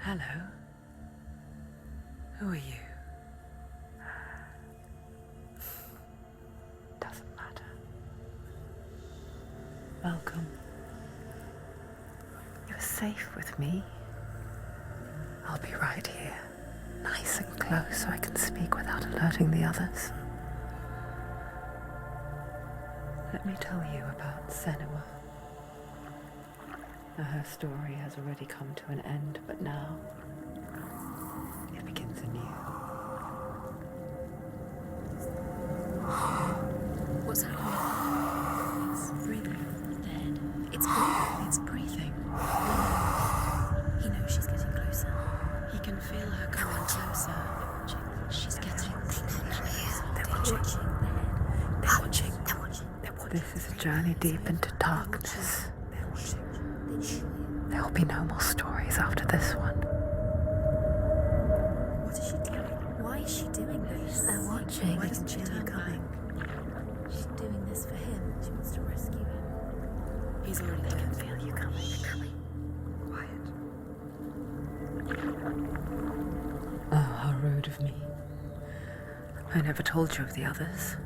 Hello. Who are you? Doesn't matter. Welcome. You're safe with me. I'll be right here, nice and close so I can speak without alerting the others. Let me tell you about Senua. Her story has already come to an end, but now it begins anew. What's happening? It's breathing. Dead. It's breathing. It's breathing. He knows she's getting closer. He can feel her coming closer. She's getting closer. They're watching. They're watching. They're watching. They're watching. This is a journey deep into darkness. There will be no more stories after this one. What is she doing? Why is she doing this? They're watching. Why doesn't she turn coming? She's doing this for him. She wants to rescue him. He's already there. I can feel you coming. You're coming. Quiet. Oh, how rude of me. I never told you of the others.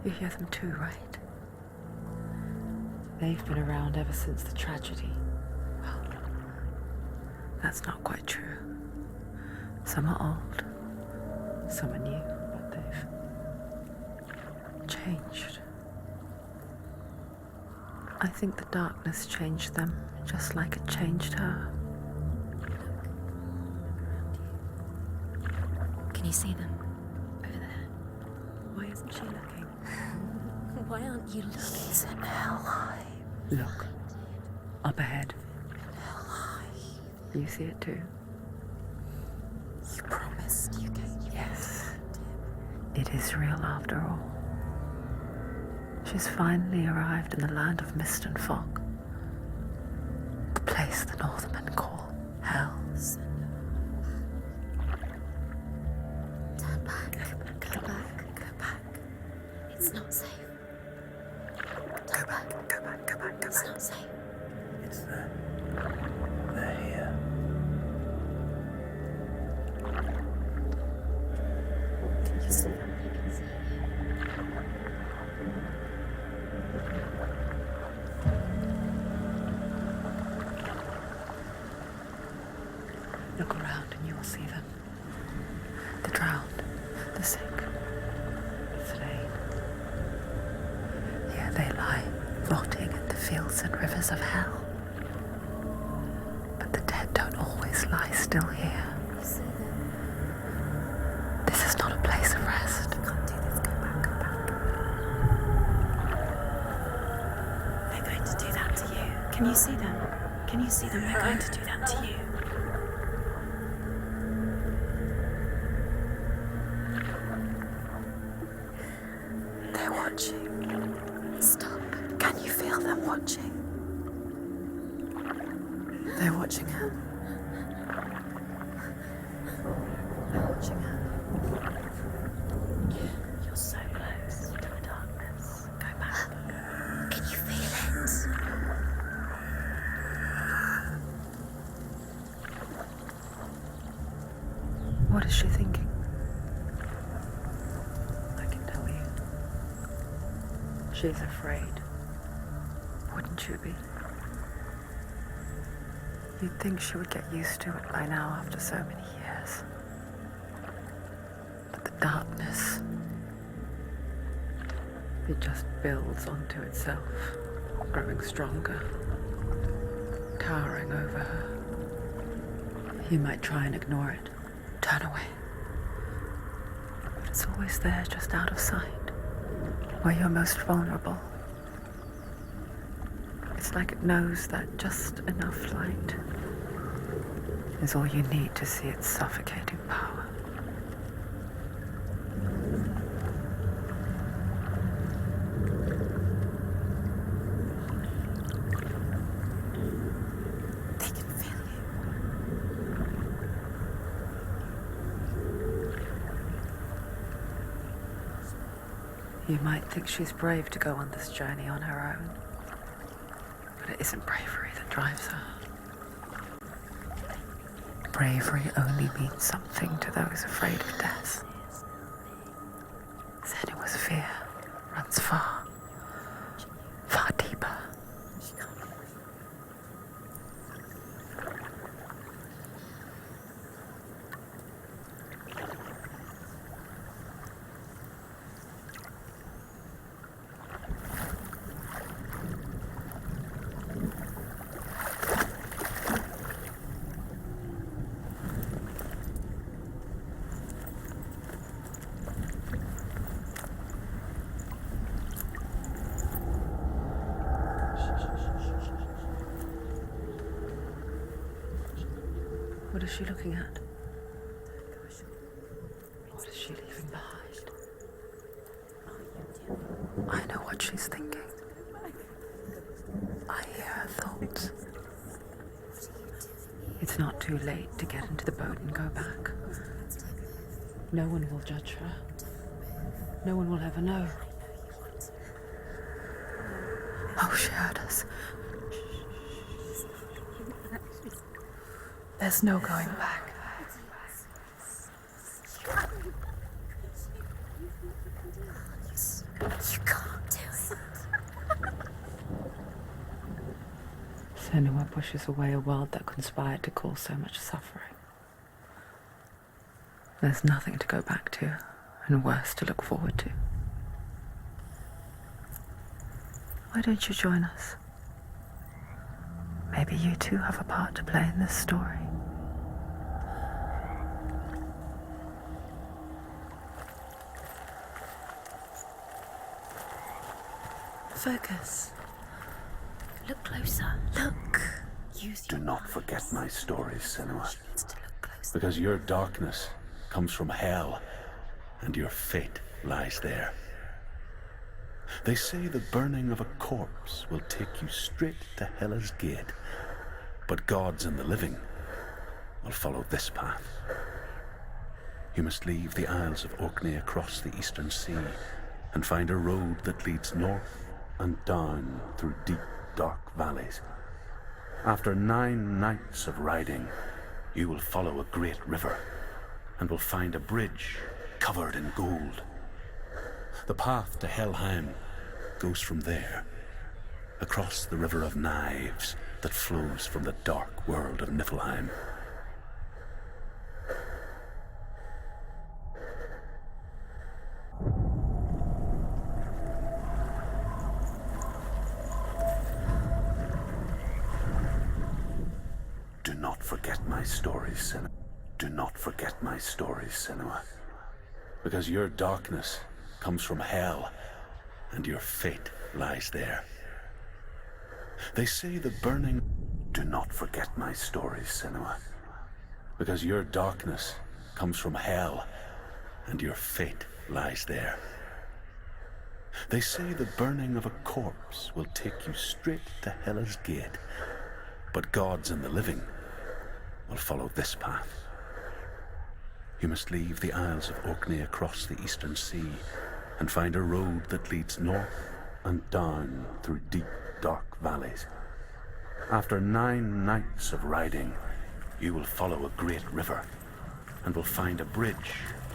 You hear them too, right? They've been around ever since the tragedy. Well, that's not quite true. Some are old, some are new, but they've changed. I think the darkness changed them, just like it changed her. Can you see them? Over there. Why isn't she looking? Why aren't you looking? It's in hell. Look, up ahead. You see it too? You promised you gave. Yes. It is real after all. She's finally arrived in the land of mist and fog. The place the Northmen call Hell. Turn back. Go back. Go back. It's not safe. Go back, go back, go back, go It's back. not safe. It's them. They're here. Can you see them? You can see. Look around and you will see them. The drowned, the sick, the slain. Here they lie, rotting in the fields and rivers of hell. But the dead don't always lie still here. You see them? This is not a place of rest. You can't do this. Go back. Go back. They're going to do that to you. Can you see them? Can you see them? They're going to do that to you. They're watching. Stop. Can you feel them watching? They're watching her. They're watching her. You're so close to the darkness. Go back. Can you feel it? What is she thinking? I can tell you. She's afraid. Wouldn't you be? You'd think she would get used to it by now after so many years. But the darkness, it just builds onto itself, growing stronger, towering over her. You might try and ignore it, turn away. But it's always there, just out of sight, where you're most vulnerable. It's like it knows that just enough light is all you need to see its suffocating power. They can feel You might think she's brave to go on this journey on her own, but it isn't bravery that drives her. bravery only means something to those afraid of death. Senua's fear runs far, far deeper. What is she looking at? What is she leaving behind? I know what she's thinking. I hear her thoughts. It's not too late to get into the boat and go back. No one will judge her. No one will ever know. Oh, she heard us. There's no going back. You can't do it. Senua pushes away a world that conspired to cause so much suffering. There's nothing to go back to, and worse to look forward to. Why don't you join us? Maybe you too have a part to play in this story. Focus. Look closer. Look. Do not forget my stories, Senua, She needs to look closer. because your darkness comes from hell, and your fate lies there. They say the burning of a corpse will take you straight to Hela's gate, but gods and the living will follow this path. You must leave the Isles of Orkney across the eastern sea and find a road that leads north and down through deep, dark valleys. After 9 nights of riding, you will follow a great river and will find a bridge covered in gold. The path to Helheim goes from there, across the River of Knives that flows from the dark world of Niflheim. Do not forget my stories, Senua. Do not forget my stories, Senua, because your darkness comes from hell, and your fate lies there. They say the burning... Do not forget my stories, Senua, because your darkness comes from hell, and your fate lies there. They say the burning of a corpse will take you straight to Hela's gate, but gods and the living will follow this path. You must leave the Isles of Orkney across the eastern sea and find a road that leads north and down through deep, dark valleys. After 9 nights of riding, you will follow a great river and will find a bridge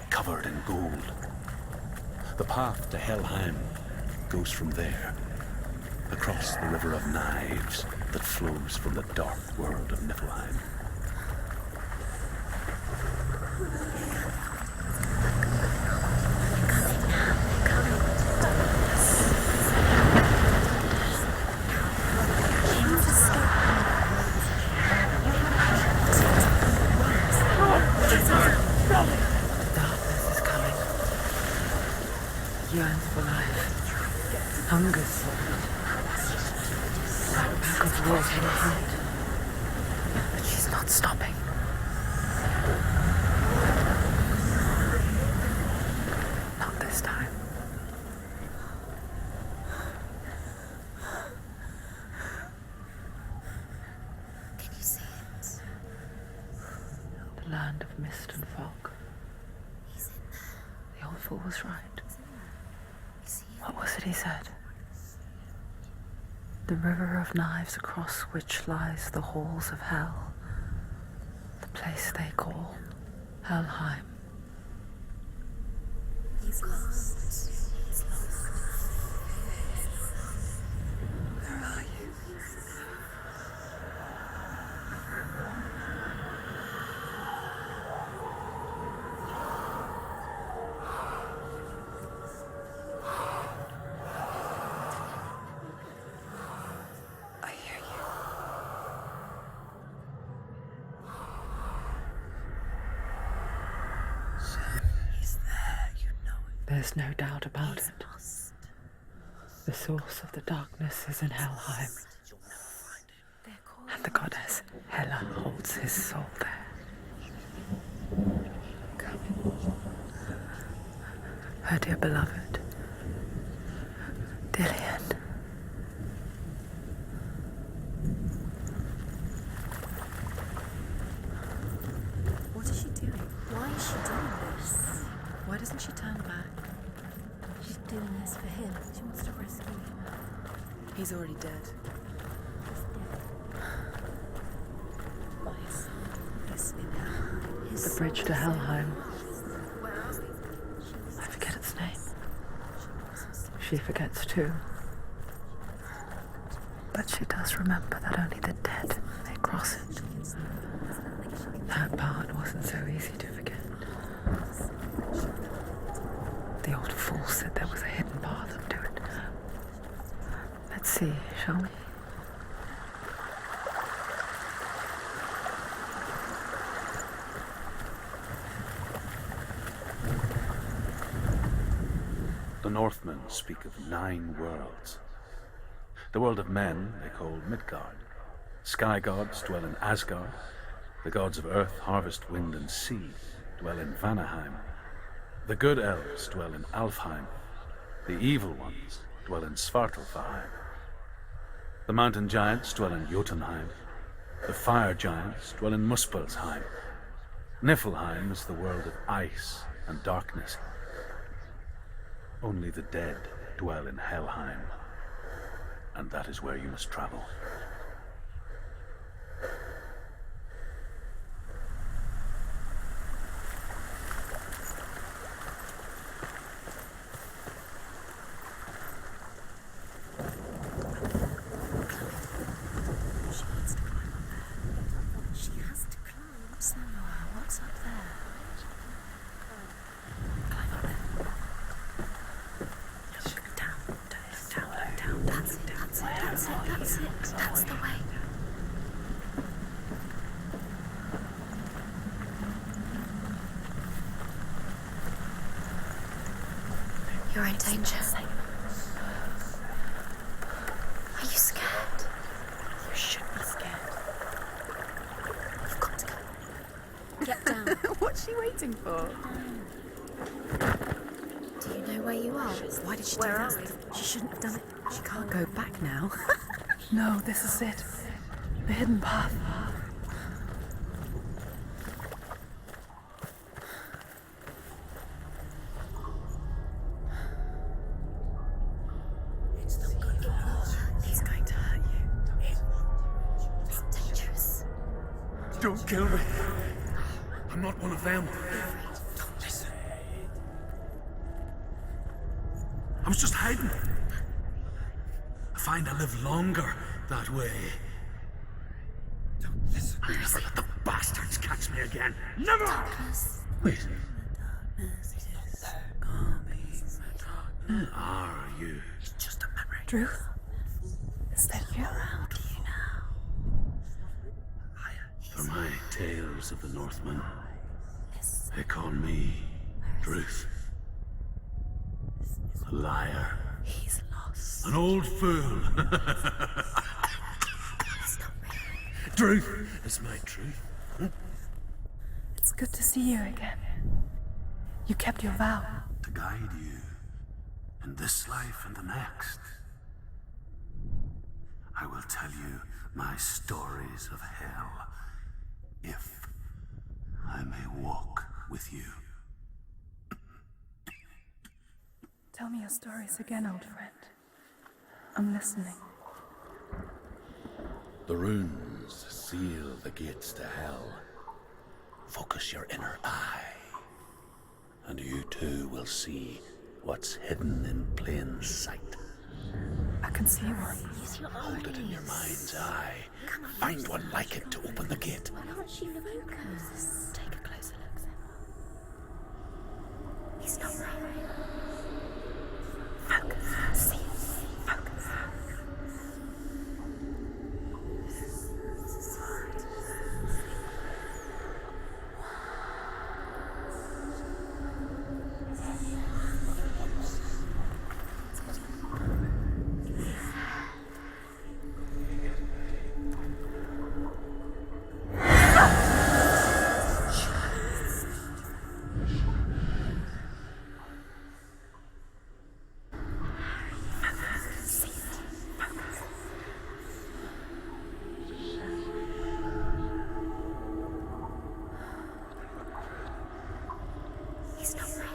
covered in gold. The path to Helheim goes from there, across the River of Knives that flows from the dark world of Niflheim. Darkness is coming. Yearns for life. Hungers for it. Back of wolves in hand. But she's not stopping. Not this time. Can you see it? The land of mist and fog. He's in there. The old fool was right. You see it? What was it he said? The river of knives across which lies the halls of hell. The place they call Helheim. He's lost. He's lost. Where are you? I hear you. He's there, you know it. There's no doubt about He's it. lost. The source of the darkness is in Helheim, They're called and the goddess Hela holds his soul there. Come. Her dear beloved, Dillian. What is she doing? Why is she doing this? Why doesn't she turn back? She's doing this for him. She wants to rescue him. He's already dead. He's dead. But his son is in Helheim. His The son bridge to is in Helheim. Where else? I forget its name. She forgets too. But she does remember that only the dead may cross it. That part wasn't so easy to forget. The old fool said there was a hidden path up to it. Let's see, shall we? The Northmen speak of 9 worlds. The world of men they call Midgard. Sky gods dwell in Asgard. The gods of earth, harvest, wind, and sea dwell in Vanaheim. The good elves dwell in Alfheim. The evil ones dwell in Svartalfheim. The mountain giants dwell in Jotunheim. The fire giants dwell in Muspelheim. Niflheim is the world of ice and darkness. Only the dead dwell in Helheim, and that is where you must travel. She needs to climb up there. She has to climb. Sandra, what's up there? Climb up there. Down. That's it. That's the way. You're in danger. Are you scared? You should be scared. You've got to go. Get down. What's she waiting for? Do you know where you are? Why did she do that? She shouldn't have done it. She can't go back now. No, this is it. The hidden path. It's not good for her. It's going to hurt you. It's dangerous. Don't kill me. I'm not one of them. Don't listen. I was just hiding. I find I live longer that way. Don't listen. I'll never let the bastards catch me again. Never! Wait. Who are you? It's just a memory. Drew? Is that you? Around you now. For my tales of the Northmen, they call me Druth. A liar. He's lost. An old fool. Stop me. Truth is my truth. It's good to see you again. You kept your vow. To guide you in this life and the next. I will tell you my stories of hell, if I may walk with you. Tell me your stories again, old friend. I'm listening. The runes seal the gates to hell. Focus your inner eye, and you too will see what's hidden in plain sight. I can see one. Use your Hold it in your eyes. mind's eye. Find one like it to open the gate. Why aren't you focused? Take a closer look, Sema. He's not right. Focus. See. Focus. He's not right.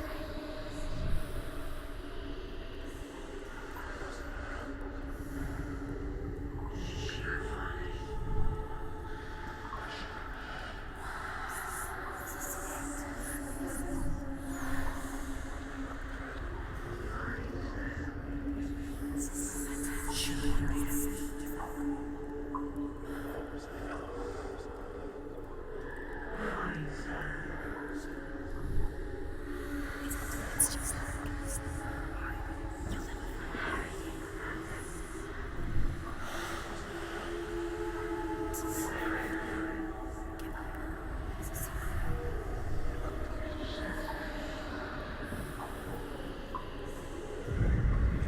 It's just you'll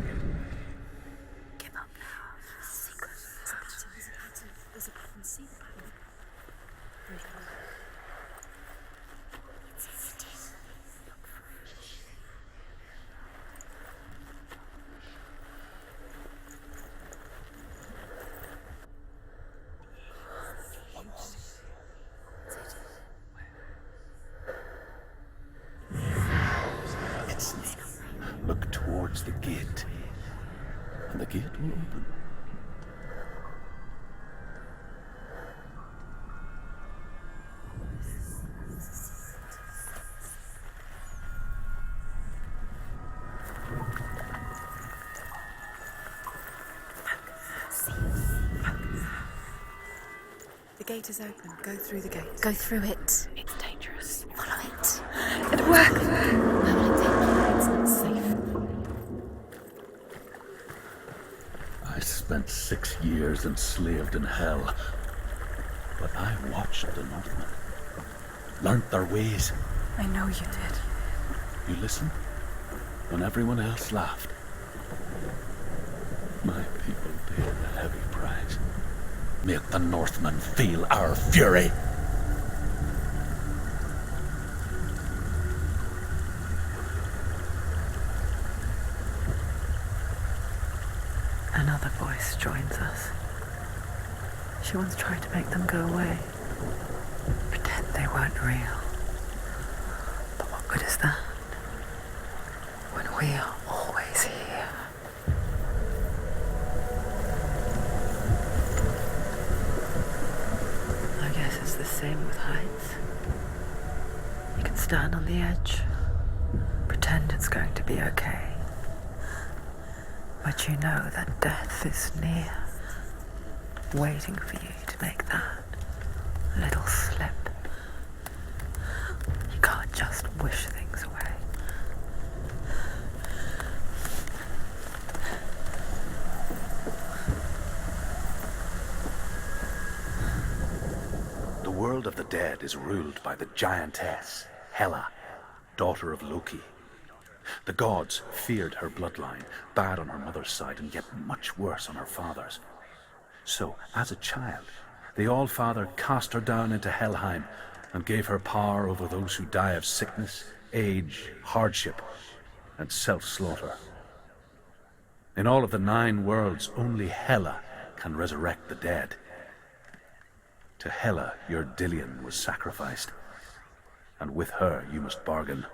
never give up now. Secret. There's a pattern. See the pattern. It's still. Look for it. It's near. Look towards the gate, and the gate will open. The gate is open. Go through the gate. Go through it. It's dangerous. Follow it. It'll work. Where will it take you? It's not safe. I spent 6 years enslaved in hell, but I watched the Northmen, learnt their ways. I know you did. You listened when everyone else laughed. My people paid a heavy price. Make the Northmen feel our fury. Another voice joins us. She once tried to make them go away. Pretend they weren't real. But what good is that? When we are always here. I guess it's the same with heights. You can stand on the edge, pretend it's going to be okay. But you know that death is near, waiting for you to make that little slip. You can't just wish things away. The world of the dead is ruled by the giantess, Hela, daughter of Loki. The gods feared her bloodline, bad on her mother's side and yet much worse on her father's. So, as a child, the All-Father cast her down into Helheim and gave her power over those who die of sickness, age, hardship, and self-slaughter. In all of the 9 worlds, only Hela can resurrect the dead. To Hela, your Dillion was sacrificed, and with her you must bargain.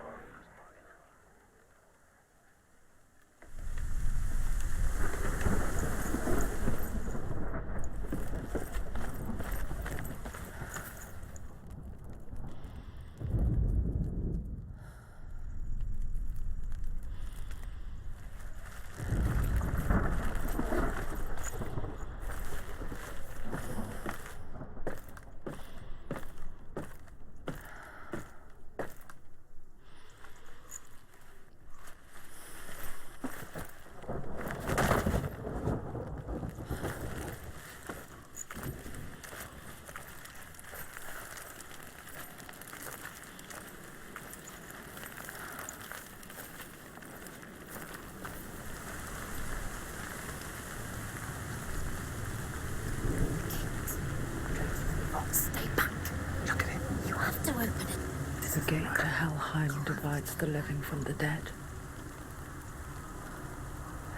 The gate to Helheim divides the living from the dead.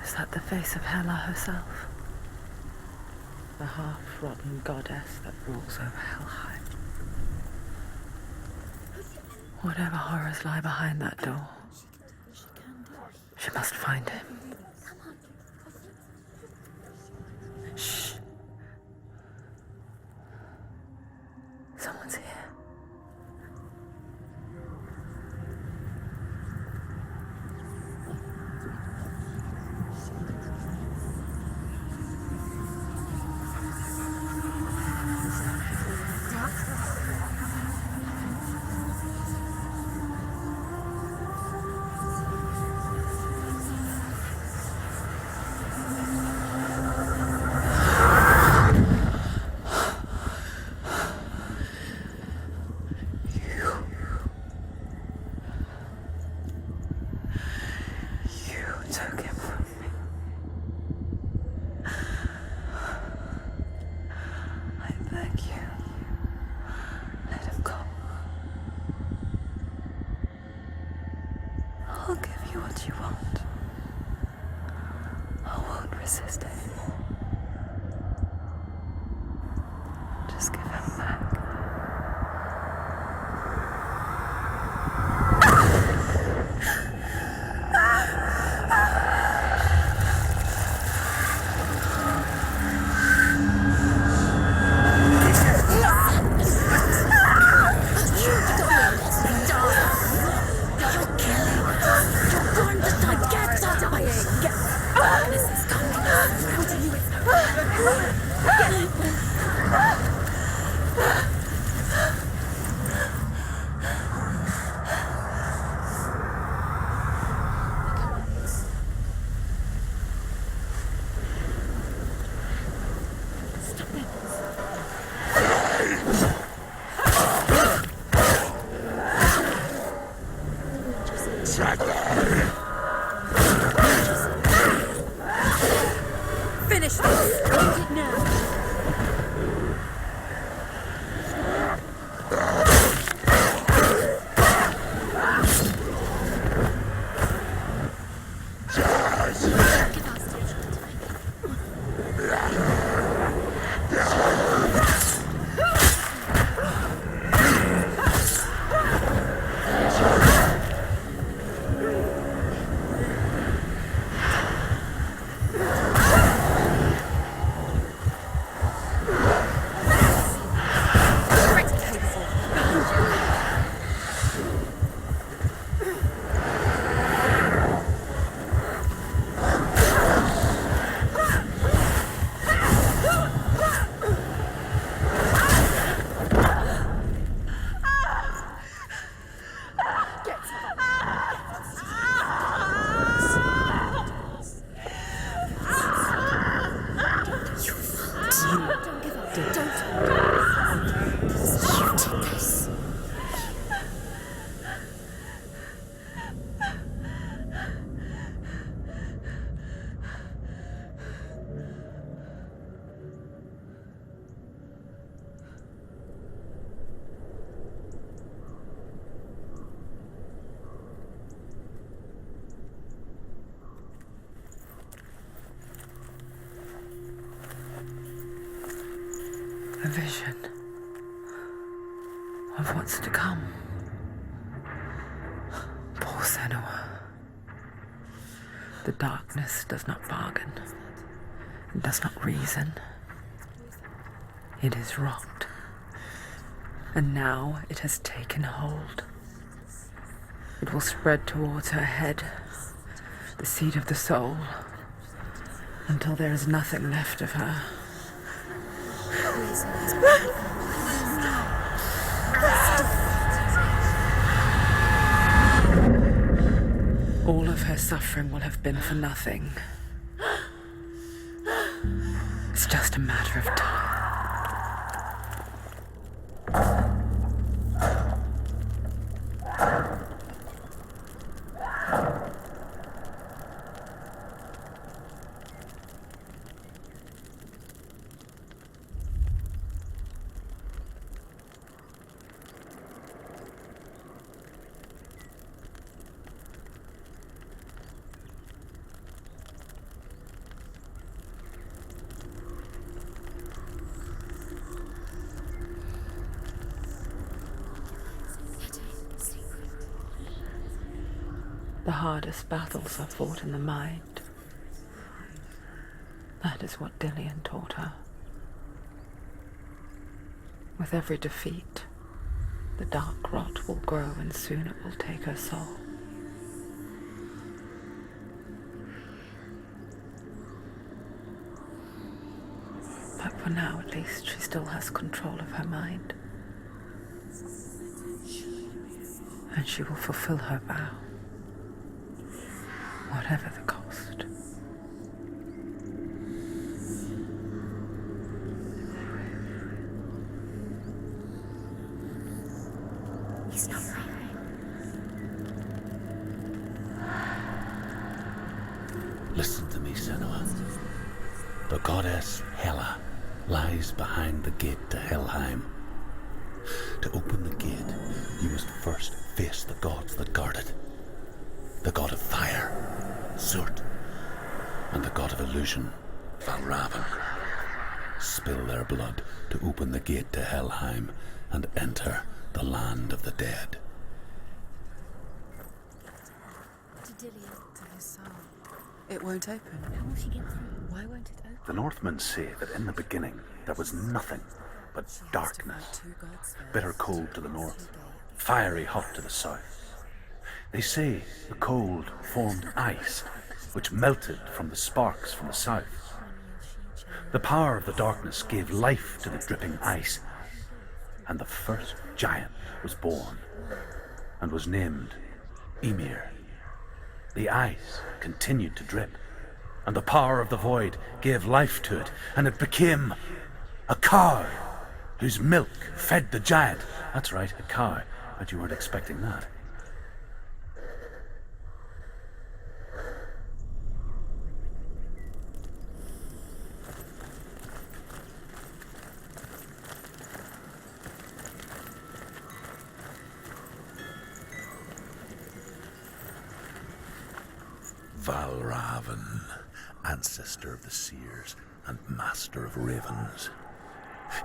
Is that the face of Hela herself? The half-rotten goddess that rules over Helheim. Whatever horrors lie behind that door, she must find him. Shh. Someone's here. I'll give you what you want. I won't resist anymore. Just give him back. Finish this! End it now! A vision of what's to come. Poor Senua. The darkness does not bargain. It does not reason. It is wrought. And now it has taken hold. It will spread towards her head, the seat of the soul, until there is nothing left of her. All of her suffering will have been for nothing. It's just a matter of time. The hardest battles are fought in the mind. That is what Dillian taught her. With every defeat, the dark rot will grow and soon it will take her soul. But for now, at least, she still has control of her mind. And she will fulfill her vow, whatever the cost. He's not right. Listen to me, Senua. The goddess Hela lies behind the gate to Helheim. To open the gate, you must first face the gods that guard it. The god of fire, Zurt, and the god of illusion, Valravan. Spill their blood to open the gate to Helheim and enter the land of the dead. To Dillian, to his soul. It won't open. How will she get through? Why won't it open? The Northmen say that in the beginning there was nothing but darkness. Bitter cold to the north, fiery hot to the south. They say the cold formed ice, which melted from the sparks from the south. The power of the darkness gave life to the dripping ice, and the first giant was born, and was named Ymir. The ice continued to drip, and the power of the void gave life to it, and it became a cow, whose milk fed the giant. That's right, a cow. But you weren't expecting that. Valravan, ancestor of the seers and master of ravens.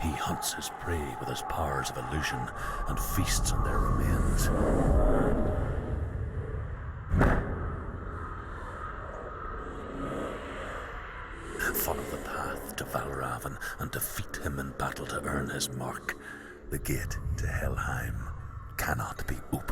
He hunts his prey with his powers of illusion and feasts on their remains. Follow the path to Valravan and defeat him in battle to earn his mark. The gate to Helheim cannot be opened.